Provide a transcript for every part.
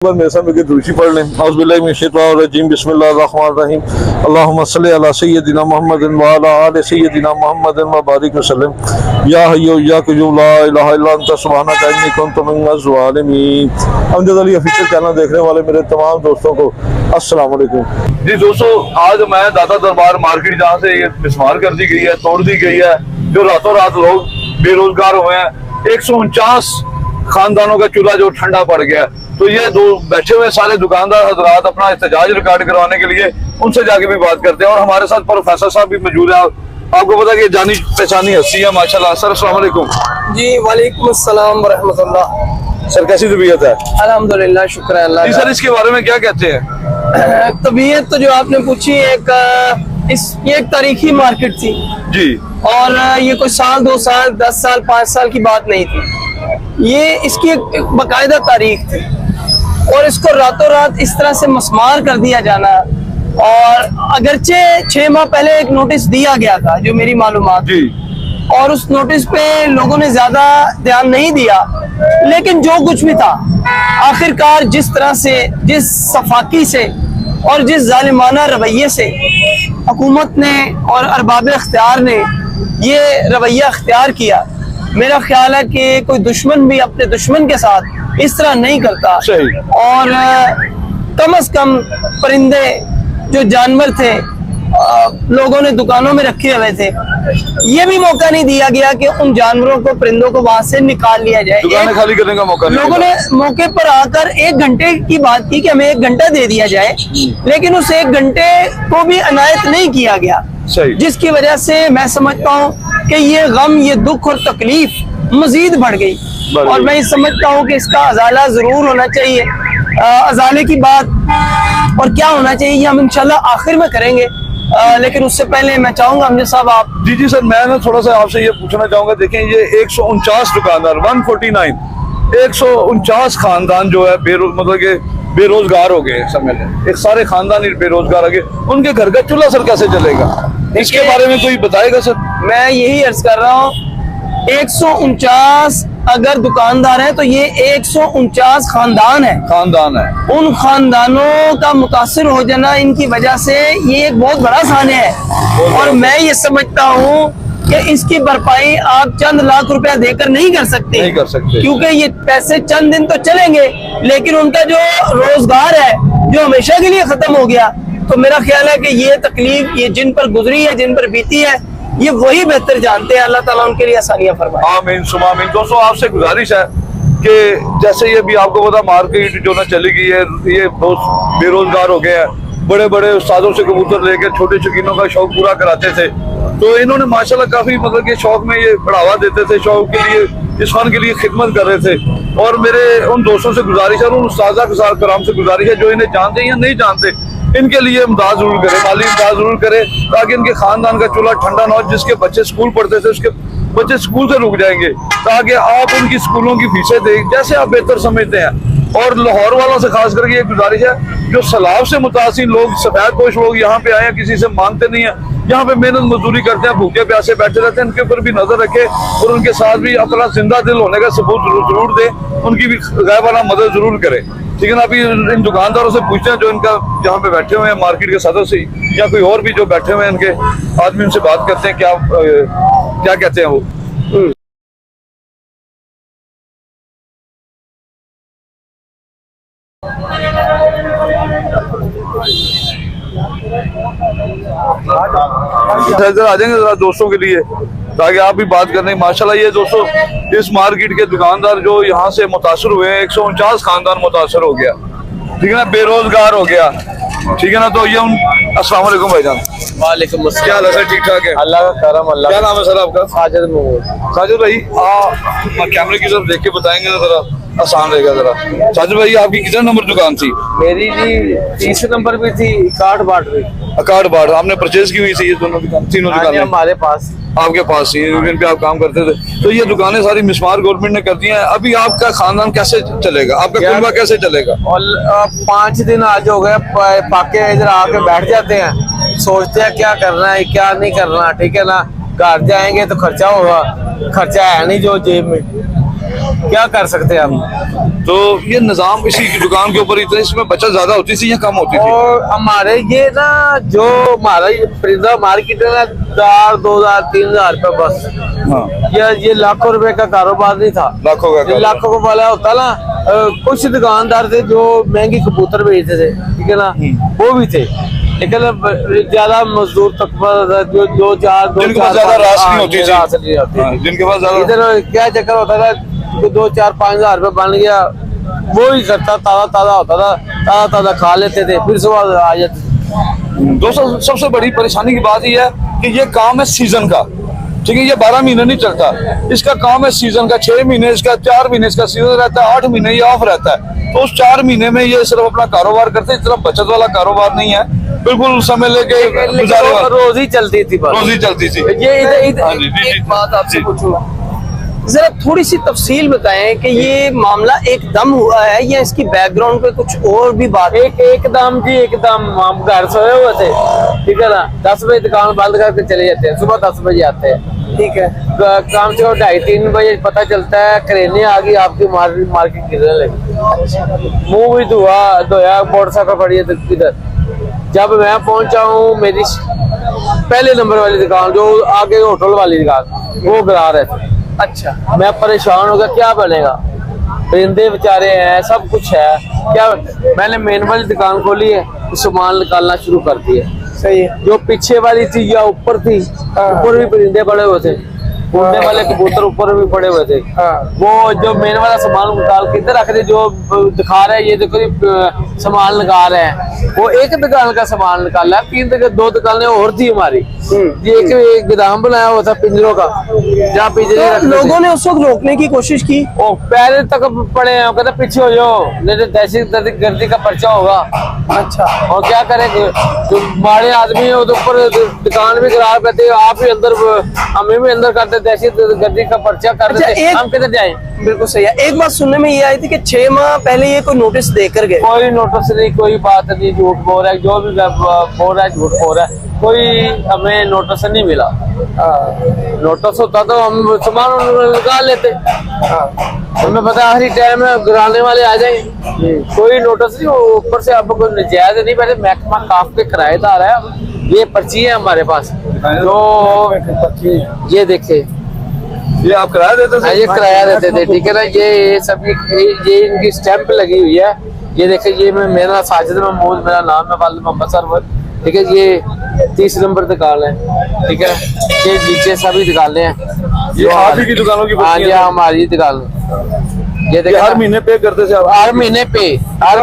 मेरे सामने की दूसरी पढ़ लें। औज़ुबिल्लाहिमिनश्शैतानिर्रजीम बिस्मिल्लाहिर्रहमानिर्रहीम अल्लाहुम्मा सल्लि अला सय्यदिना मुहम्मदिन व अला आलि सय्यदिना मुहम्मदिन व बारिक वसल्लम या हय्यु या क़य्यूम ला इलाहा इल्ला अंता सुब्हानका इन्नी कुन्तु मिनज़ ज़ालिमीन। अमजद अली ऑफिशियल चैनल देखने वाले मेरे तमाम दोस्तों को अस्सलाम वालेकुम। जी दोस्तों, आज मैं दाता दरबार मार्केट जहाँ से ये मिसमार कर दी गई है, तोड़ दी गई है, जो रातों रात लोग बेरोजगार हुए हैं, 149 खानदानों का चूल्हा जो ठंडा पड़ गया। तो ये दो बैठे हुए सारे दुकानदार हजरात अपना एहतजाज रिकॉर्ड करवाने के लिए उनसे जाके भी बात करते हैं। और हमारे साथ प्रोफेसर साहब भी मौजूद है। आपको पता है कि जानी पहचानी हस्ती है माशाल्लाह। सर अस्सलाम वालेकुम। जी वालेकुम अस्सलाम रहमतुल्लाह। सर कैसी तबीयत है? अल्हम्दुलिल्लाह, शुक्र है अल्लाह। जी सर, इसके बारे में क्या कहते हैं? तबीयत तो जो आपने पूछी ये एक तारीखी मार्केट थी जी, और ये कोई साल 2 साल 10 साल 5 साल की बात नहीं थी। ये इसकी एक बाकायदा तारीख थी और इसको रातों रात इस तरह से मस्मार कर दिया जाना। और अगरचे 6 माह पहले एक नोटिस दिया गया था जो मेरी मालूमात जी, और उस नोटिस पे लोगों ने ज्यादा ध्यान नहीं दिया, लेकिन जो कुछ भी था आखिरकार जिस तरह से, जिस सफाकी से और जिस जालिमाना रवैये से हुकूमत ने और अरबाब इख्तियार ने ये रवैया इख्तियार किया, मेरा ख्याल है कि कोई दुश्मन भी अपने दुश्मन के साथ इस तरह नहीं करता। सही। और कम से कम परिंदे जो जानवर थे लोगों ने दुकानों में रखे हुए थे, ये भी मौका नहीं दिया गया कि उन जानवरों को, परिंदों को वहां से निकाल लिया जाए। दुकानें खाली करने का मौका नहीं लोगों ने मौके पर आकर 1 घंटे की बात की कि हमें 1 घंटा दे दिया जाए, लेकिन उस 1 घंटे को भी अनायत नहीं किया गया। सही। जिसकी वजह से मैं समझता हूँ कि ये गम, ये दुख और तकलीफ मजीद बढ़ गई। और मैं समझता हूँ कि इसका अजाला जरूर होना चाहिए। अजाले की बात और क्या होना चाहिए ये हम इंशाल्लाह आखिर में करेंगे, लेकिन उससे पहले मैं चाहूंगा अमजद साहब आप। जी जी सर, मैं ना थोड़ा सा आपसे ये पूछना चाहूंगा। देखें, ये 149 दुकानदार 149 खानदान जो है मतलब के बेरोजगार हो गए। समझ लें एक सारे खानदान ही बेरोजगार हो गए। उनके घर का चूल्हा सर कैसे चलेगा, इसके बारे में कोई बताएगा सर? मैं यही अर्ज कर रहा हूँ, 149 अगर दुकानदार है तो ये 149 खानदान है। उन खानदानों का मुतासिर हो जाना इनकी वजह से ये एक बहुत बड़ा साने है। और मैं ये समझता हूँ कि इसकी भरपाई आप चंद लाख रुपया देकर नहीं कर सकते, क्योंकि ये पैसे चंद दिन तो चलेंगे, लेकिन उनका जो रोजगार है जो हमेशा के लिए खत्म हो गया। तो मेरा ख्याल है कि ये तकलीफ ये जिन पर गुजरी है, जिन पर बीती है, ये वही बेहतर जानते हैं। अल्लाह ताला उनके लिए आसानियां फरमाए। आमीन सुमा आमीन। दोस्तों, आपसे गुजारिश है कि जैसे ये भी आपको पता मार्केट जो ना चली गई है, ये दोस्त बेरोजगार हो गए हैं। बड़े बड़े उस्तादों से कबूतर लेकर छोटे शौकीनों का शौक पूरा कराते थे। तो इन्होंने माशाल्लाह काफी मतलब के शौक में ये बढ़ावा देते थे, शौक के लिए, इस फन के लिए खिदमत कर रहे थे। और मेरे उन दोस्तों से गुजारिश है, उन उस्तादा कराम से गुजारिश है जो इन्हें जानते या नहीं जानते, इनके लिए इमदाद जरूर करे, माली इमदाद जरूर करे, ताकि इनके खानदान का चूल्हा ठंडा ना हो। जिसके बच्चे स्कूल पढ़ते थे उसके बच्चे स्कूल से रुक जाएंगे, ताकि आप उनकी स्कूलों की फीसें दें जैसे आप बेहतर समझते हैं। और लाहौर वालों से खास करके ये गुजारिश है, जो सैलाब से मुतासिर लोग, सफेद पोश लोग यहाँ पे आए हैं, किसी से मांगते नहीं है, यहाँ पे मेहनत मजदूरी करते हैं, भूखे प्यासे बैठे रहते हैं, इनके ऊपर भी नजर रखे और उनके साथ भी अपना जिंदा दिल होने का सबूत जरूर दे, उनकी भी गायबाना मदद जरूर करे। ठीक है ना? अभी इन दुकानदारों से पूछते हैं जो इनका यहाँ पे बैठे हुए हैं, मार्केट के सदस्य या कोई और भी जो बैठे हुए हैं, इनके आदमी, उनसे बात करते हैं क्या कहते हैं वो। आ जाएंगे जरा दोस्तों के लिए, ताकि आप भी बात करने। माशाल्लाह ये दोस्तों, इस मार्केट के दुकानदार जो यहाँ से मुतासर हुए हैं, 149 खानदान मुतासर हो गया। ठीक है ना? बेरोजगार हो गया। ठीक है ना? तो ये अस्सलाम वालेकुम भाईजान। वालेकुम अस्सलाम। क्या हाल है सर? ठीक ठाक है, अल्लाह का करम। अल्लाह। क्या नाम है सर आपका? साजिद महमूद। साजिद भाई, कैमरे की तरफ देख के बताएंगे जरा, आसान रहेगा जरा। साजिद भाई, आपकी कितने नंबर दुकान थी? मेरी जी 30 नंबर पे थी, कार्ड बांट रही। अकार्ड बार आपने परचेज की हुई थी ये दोनों दुकान, तीनों दुकानें हमारे पास, आपके पास ही, जिन पे आप काम करते थे। तो ये दुकानें सारी मिसमार गवर्नमेंट ने कर दी हैं। अभी आपका खानदान कैसे चलेगा, आपका कुनबा कैसे चलेगा? और 5 दिन आज हो गए पाके इधर आके बैठ जाते हैं, सोचते हैं क्या करना है क्या नहीं करना। ठीक है ना? घर जाएंगे तो खर्चा होगा, खर्चा है नहीं जो जेब में। क्या कर सकते हैं हम। तो ये निजाम इसी की दुकान के ऊपर इतना, इसमें बचत ज्यादा होती थी या कम होती थी? और हमारे ये ना जो हमारा परिंदा मार्केट है ना 4, 2,000, 3,000 रुपये बस। हाँ, ये लाखों रुपए का कारोबार नहीं था। लाखों का ये लाखों को वाला होता ना। कुछ दुकानदार थे जो महंगी कबूतर बेचते थे, ठीक है ना, वो भी थे, लेकिन अब ज्यादा मजदूर तक जो 2-4 जिनके पास ज्यादा रास नहीं होती थी। रास नहीं होती। हाँ, जिनके पास ज्यादा इधर क्या चक्कर होता था, 2-4-5,000 रुपये बन गया, वो ही करता, ताजा होता था, ताजा खा लेते थे, फिर सुबह आ जाते थे। दोस्तों सबसे बड़ी परेशानी की बात यह है कि ये काम है सीजन का, ठीक है, ये 12 महीने नहीं चलता, इसका काम है सीजन का। 6 महीने इसका, 4 महीने इसका सीजन रहता है, 8 महीने ये ऑफ रहता है। तो उस 4 महीने में ये सिर्फ अपना कारोबार करते, इतना बचत वाला कारोबार नहीं है, बिल्कुल समय लेके गुजारे वाला। रोज ही चलती थी, रोज ही चलती थी। ये हाँ जी, जी, एक जी। बात आपसे जी। पूछूंगा, जरा थोड़ी सी तफसील बताएं कि ये मामला एकदम हुआ है या इसकी बैकग्राउंड पे कुछ और भी बात है? एकदम जी, एकदम हम घर सोए हुए थे, ठीक है ना, 10 बजे दुकान बंद करके चले जाते हैं, सुबह 10 बजे आते हैं, ठीक है, काम से 2:30-3 बजे पता चलता है क्रेने आ गई, आपकी मार्केट गिरने लगी, मुंह भी धोया, मोटरसाइकिल पड़ी है इधर। जब मैं पहुंचा हूँ, मेरी पहले नंबर वाली दुकान जो आगे होटल वाली दुकान, वो गिरा रहे थे। अच्छा, मैं परेशान हो गया, क्या बनेगा, परिंदे बेचारे हैं, सब कुछ है, क्या। मैंने मेन वाली दुकान खोली है, सामान निकालना शुरू कर दिया। सही है। जो पीछे वाली थी या ऊपर थी, ऊपर भी परिंदे पड़े हुए थे, उड़ने वाले कबूतर ऊपर भी पड़े हुए थे। वो जो मेन वाला सामान निकाल के इधर रख दे, जो दिखा रहे हैं, ये देखो सामान लगा रहे हैं, वो एक दुकान का सामान निकाला है, 2 दुकानें और थी हमारी। ये एक गोदाम बनाया हुआ था पिंजरों का, जहाँ पिंजरे तो रखते थे। लोगों ने उस वक्त रोकने की कोशिश की? ओ पैर तक पड़े हैं, कहते पीछे हो जाओ, नहीं तो दहशत गर्दी का पर्चा होगा। अच्छा, और क्या करेंगे, जो माड़े आदमी है, तो ऊपर दुकान भी खराब करते, आप भी अंदर, हमें भी अंदर करते, दहशत गर्दी का पर्चा कर देते, हम किधर जाएं? बिल्कुल सही है। एक बात सुनने में ये आई थी कि 6 माह पहले ये कोई नोटिस देकर गए। कोई नोटिस नहीं, कोई बात नहीं, झूठ बोल रहा है, जो भी बोल रहा है झूठ बोल रहा है, कोई हमें नोटिस नहीं मिला। नोटिस होता तो हम सामान निकाल लेते, हमें पता है हर टाइम में गिराने वाले आ जाए। कोई नोटिस नहीं, ऊपर से अब कोई नजायज नहीं, पहले महकमा काफ के किराएदार है, ये पर्ची है हमारे पास, तो ये देखे, ये आप किराया देते थे? ये किराया देते थे, ठीक है ना। ये सभी ये इनकी स्टैंप लगी हुई है, ये देखिए, ये मेरा साजिद महमूद मेरा नाम है, वालिद मोहम्मद सरवर, ठीक है। ये 30 नंबर दुकान है, ठीक है। ये नीचे सभी दुकानें हैं, ये आप ही की दुकानों की? हाँ जी, हमारी दुकान। ये देखिए, हर महीने पे करते थे आप? हर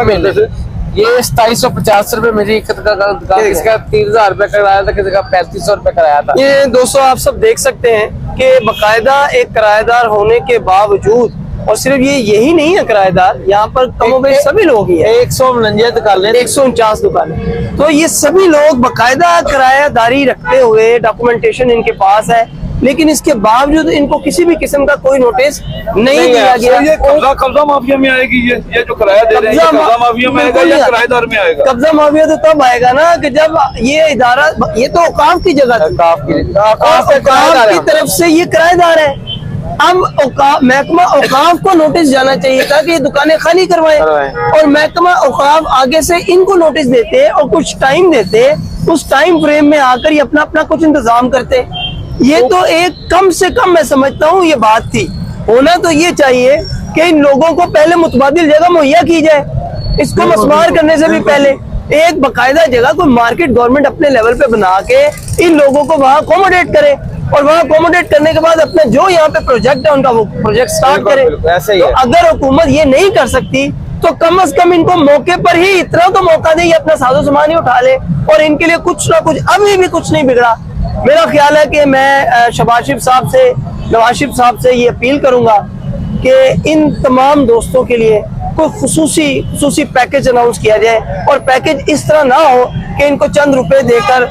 महीने से ये 2750 रुपए मेरी एक दुकान, किसका 3,000 रुपए कराया था, किसी का 3500 रुपए कराया था। ये दोस्तों आप सब देख सकते हैं कि बकायदा एक किराएदार होने के बावजूद, और सिर्फ ये यही नहीं है किराएदार, यहाँ पर कमोबेश सभी लोग ही हैं, 149 दुकानें, 149 दुकानें। तो ये सभी लोग बकायदा किरायादारी रखते हुए डॉक्यूमेंटेशन इनके पास है, लेकिन इसके बावजूद इनको किसी भी किस्म का कोई नोटिस नहीं दिया गया। ये कब्जा माफिया में आएगी, ये जो किराया दे रहे हैं, ये कब्जा माफिया में आएगा या किराएदार में आएगा? कब्जा माफिया तो तब आएगा ना कि जब ये इदारा, ये तो औकाफ की जगह थी, औकाफ की तरफ से ये किराएदार है। अब महकमा औकाफ को नोटिस जाना चाहिए था कि ये दुकानें खाली करवाएं, और महकमा औकाफ आगे से इनको नोटिस देते और कुछ टाइम देते, उस टाइम फ्रेम में आकर ये अपना अपना कुछ इंतजाम करते। ये तो एक कम से कम मैं समझता हूँ ये बात थी। होना तो ये चाहिए कि इन लोगों को पहले मुतबादिल जगह मुहैया की जाए, इसको मस्मार करने से भी पहले एक बकायदा जगह कोई मार्केट गवर्नमेंट अपने लेवल पे बना के इन लोगों को वहाँ अकोमोडेट करे, और वहाँ अकोमोडेट करने के बाद अपना जो यहाँ पे प्रोजेक्ट है उनका वो प्रोजेक्ट स्टार्ट करे। ऐसे ही तो है। अगर हुकूमत ये नहीं कर सकती तो कम से कम इनको मौके पर ही इतना तो मौका दे, अपना साजो सामान ही उठा ले, और इनके लिए कुछ ना कुछ, अभी भी कुछ नहीं बिगड़ा। मेरा ख्याल है कि मैं शहबाज शरीफ साहब से, नवाज शरीफ साहब से ये अपील करूंगा कि इन तमाम दोस्तों के लिए कोई खुसूसी पैकेज अनाउंस किया जाए, और पैकेज इस तरह ना हो कि इनको चंद रुपए देकर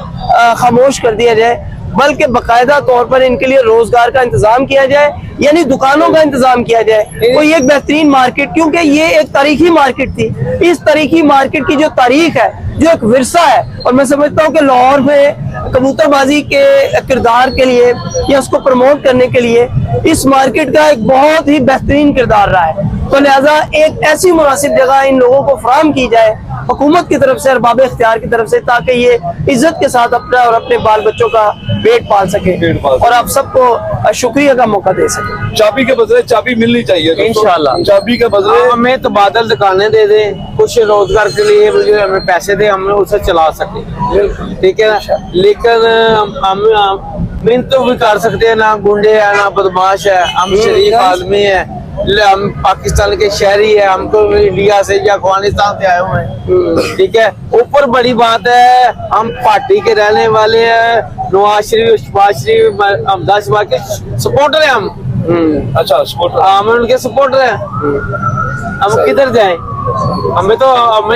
खामोश कर दिया जाए, बल्कि बकायदा तौर पर इनके लिए रोजगार का इंतजाम किया जाए, यानी दुकानों का इंतजाम किया जाए, कोई एक बेहतरीन मार्केट, क्योंकि ये एक तारीखी मार्केट थी। इस तारीखी मार्केट की जो तारीख है, जो एक विरसा है, और मैं समझता हूँ कि लाहौर में कबूतरबाजी के किरदार के लिए या उसको प्रमोट करने के लिए इस मार्केट का एक बहुत ही बेहतरीन किरदार रहा है। तो लिहाजा एक ऐसी मुनासिब जगह इन लोगों को फराहम की जाए हुकूमत की तरफ से, अरबाब इख्तियार की तरफ से, ताकि ये इज्जत के साथ अपना और अपने बाल बच्चों का पेट पाल सके और आप सबको शुक्रिया का मौका दे सके। चाबी के बदले चाबी मिलनी चाहिए इंशाल्लाह। चाबी के बदले हमें तो बादल दुकानें दे दे, कुछ रोजगार के लिए मुझे हमें पैसे दे, हम उसे चला सके, ठीक है ना। लेकिन हम मिन्नत तो भी कर सकते हैं ना, गुंडे है ना बदमाश है, हम शरीफ आदमी है, हम पाकिस्तान के शहरी है, हम तो इंडिया से या अफगानिस्तान से आए हुए हैं, ठीक है। ऊपर बड़ी बात है हम पार्टी के रहने वाले हैं, नवाज शरीफ, शहबाज शरीफ, अहमद शहबाज के सपोर्टर है हम। अच्छा सपोर्टर, हम उनके सपोर्टर हैं, हम किधर जाएं? हमें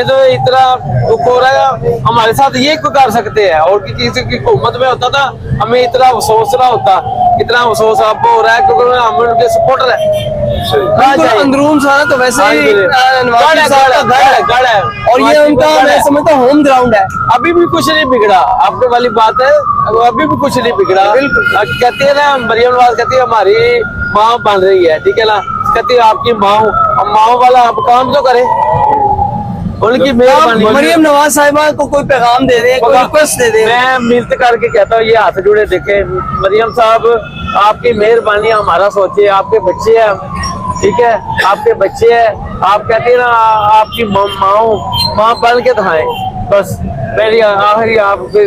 तो इतना दुख हो रहा है, हमारे साथ ये कर सकते हैं। और किसी की हुकूमत में होता था हमें इतना अफसोस ना होता, इतना अफसोस आपको हो रहा है क्योंकि हम उनके सपोर्टर हैं। अंदरून सारा तो वैसे ही नवाज गढ़ साहब का गढ़ है और ये उनका मैं समझता हूँ होम ग्राउंड है। अभी भी कुछ नहीं बिगड़ा, आपके वाली बात है, अभी भी कुछ नहीं बिगड़ा। कहती है ना मरियम नवाज, कहती है हमारी माँ बन रही है, ठीक है ना, कहती है आपकी माँ वाला आप काम तो करे, उनकी मेहरबानी। मरियम नवाज साहिबा को कोई पैगाम दे दे, कोई रिक्वेस्ट दे दे। मैं मिलते करके कहता हूँ ये हाथ जुड़े देखे, मरियम साहब आपकी मेहरबानी हमारा सोचिए, आपके बच्चे हैं, ठीक है, आपके बच्चे हैं, आप कहते हैं ना आपकी माँ बन के दिखाएं, बस मेरी आखिरी आपके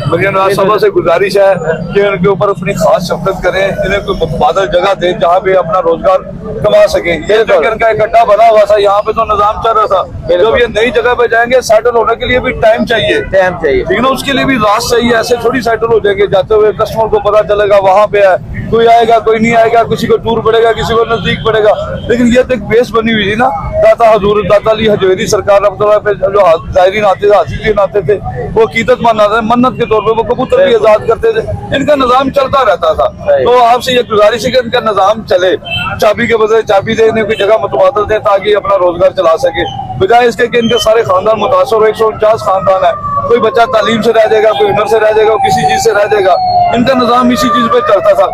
मरियम नवाज साहबा से गुजारिश है कि उनके ऊपर अपनी खास शफकत करें, इन्हें कोई मुतबादल जगह दें जहाँ पे अपना रोजगार कमा सकें। ये जगह इनका इकट्ठा बना हुआ था, यहाँ पे तो निजाम चल रहा था, जब ये नई जगह पे जाएंगे सेटल होने के लिए भी टाइम चाहिए, ठीक है ना, उसके लिए भी रास चाहिए, ऐसे थोड़ी सेटल हो जाएंगे। जाते हुए कस्टमर को पता चलेगा वहाँ पे है, कोई आएगा कोई नहीं आएगा, किसी को दूर पड़ेगा किसी को नजदीक पड़ेगा, लेकिन ये तो एक बेस बनी हुई थी ना। दाता हजूर दाता अली हजवेरी सरकार रहमतुल्लाह पे जो जायरीन आते थे, हाजिरीन आते थे, वो कीमत मनाते थे, मन्नत के तौर पे वो कबूतर भी आजाद करते थे, इनका निजाम चलता रहता था। तो आपसे ये गुजारिश है कि इनका निजाम चले, चाबी के बदले चाबी दे, इन्हें कोई जगह मुतबादल दे ताकि अपना रोजगार चला सके, बजाय इसके कि इनके सारे खानदान मुतासर हो। 149 खानदान है, कोई बच्चा तालीम से रह जाएगा, कोई हुनर से रह जाएगा, किसी चीज से रह जाएगा, इनका निजाम इसी चीज पे चलता था,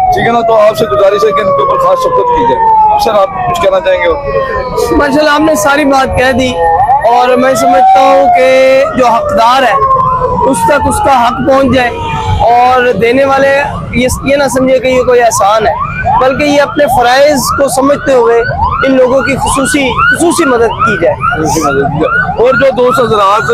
ठीक है ना। तो आपसे गुजारिश है कि इनके ऊपर खास शफकत की जाए। सर आप कुछ कहना चाहेंगे? माशाल्लाह आपने सारी बात कह दी और मैं समझता हूँ कि जो हकदार है उस तक उसका हक पहुँच जाए और देने वाले ये ना समझे कि ये कोई एहसान है, बल्कि ये अपने फ़राइज़ को समझते हुए इन लोगों की खुसूसी मदद की जाए। और जो दोस्त हजरात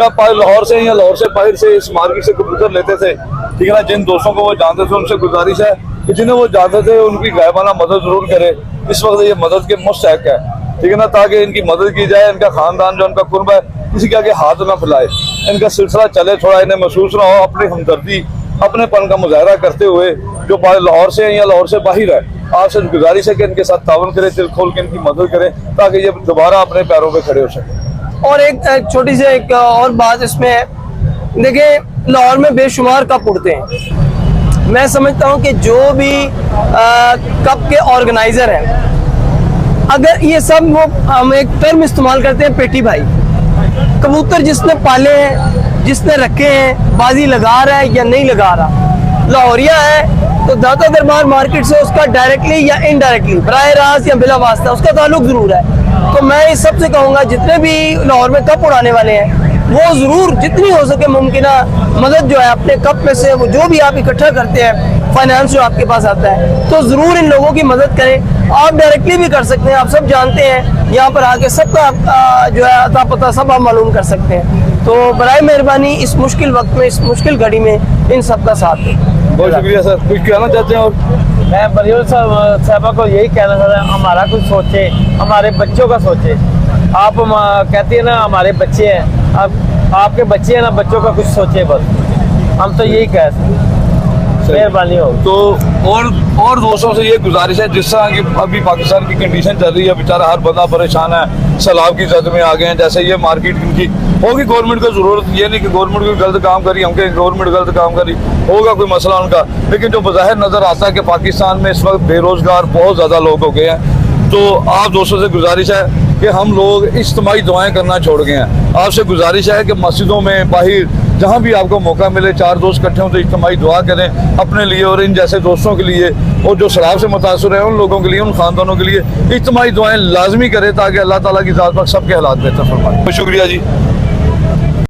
या लाहौर से या लाहौर से बाहर से इस मार्केट से कबूतर लेते थे, ठीक है ना, जिन दोस्तों को वो जानते थे उनसे गुजारिश है कि जिन्हें वो जानते थे उनकी गायबाना मदद जरूर करे। इस वक्त ये मदद के मुस्तहक है, ठीक है ना, ताकि इनकी मदद की जाए, इनका खानदान जो उनका कुर्ब है किसी के आगे हाथ ना फैलाए, इनका सिलसिला चले, थोड़ा इन्हें महसूस ना हो, अपनी हमदर्दी अपनेपन का मुजाहरा करते हुए जो लाहौर से या लाहौर से बाहर है, आपसे गुजारिश है कि इनके साथ तावन करें, दिल खोल के इनकी मदद करें ताकि ये दोबारा अपने पैरों पे खड़े हो सके। और एक छोटी सी एक और बात इसमें है, देखिए लाहौर में बेशुमार कप उड़ते हैं। मैं समझता हूँ कि जो भी कप के ऑर्गेनाइजर हैं, अगर ये सब वो हम एक टर्म इस्तेमाल करते हैं पेटी भाई, कबूतर जिसने पाले हैं, जिसने रखे हैं, बाजी लगा रहा है या नहीं लगा रहा, लाहौरिया है तो दाता दरबार मार्केट से उसका डायरेक्टली या इनडायरेक्टली, बराह रास्त या बिला वास्ता उसका ताल्लुक जरूर है। तो मैं इस सबसे कहूँगा जितने भी लाहौर में कप उड़ाने वाले हैं वो जरूर जितनी हो सके मुमकिन मदद जो है अपने कप में से वो जो भी आप इकट्ठा करते हैं, फाइनेंस जो आपके पास आता है, तो जरूर इन लोगों की मदद करें। आप डायरेक्टली भी कर सकते हैं, आप सब जानते हैं, यहाँ पर आके सबका जो है अता पता सब आप मालूम कर सकते हैं। तो बराए मेहरबानी इस मुश्किल वक्त में, इस मुश्किल घड़ी में इन सब का साथ है। बहुत शुक्रिया सर, कुछ कहना चाहते हैं? और मैं मरियम साहबा को यही कहना चाहता हूँ, हमारा कुछ सोचे, हमारे बच्चों का सोचे। आप कहती है ना हमारे बच्चे हैं, अब आपके बच्चे हैं ना, बच्चों का कुछ सोचे बस, हम तो यही कह सकते, मेहरबानी हो। तो और दोस्तों से ये गुजारिश है, जिस तरह की अभी पाकिस्तान की कंडीशन चल रही है, बेचारा हर बंदा परेशान है, सैलाब की जद में आ गए हैं, जैसे ये मार्केट इनकी होगी, गवर्नमेंट को जरूरत ये नहीं कि गवर्नमेंट कोई गलत काम करी, हम कहें गवर्नमेंट गलत काम करी, होगा कोई मसला उनका, लेकिन जो बज़ाहिर नजर आता है कि पाकिस्तान में इस वक्त बेरोजगार बहुत ज्यादा लोग हो गए हैं। तो आप दोस्तों से गुजारिश है कि हम लोग इज्तिमाई दुआएं करना छोड़ गए हैं। आपसे गुजारिश है कि मस्जिदों में बाहर जहाँ भी आपको मौका मिले, 4 दोस्त इकट्ठे हों तो इज्तिमाई दुआ करें अपने लिए और इन जैसे दोस्तों के लिए, और जो शराब से मुतासर हैं उन लोगों के लिए, उन ख़ानदानों के लिए इज्तिमाई दुआएं लाजमी करें ताकि अल्लाह ताला की ज़ात पर सबके हालात बेहतर फरमाए। शुक्रिया जी।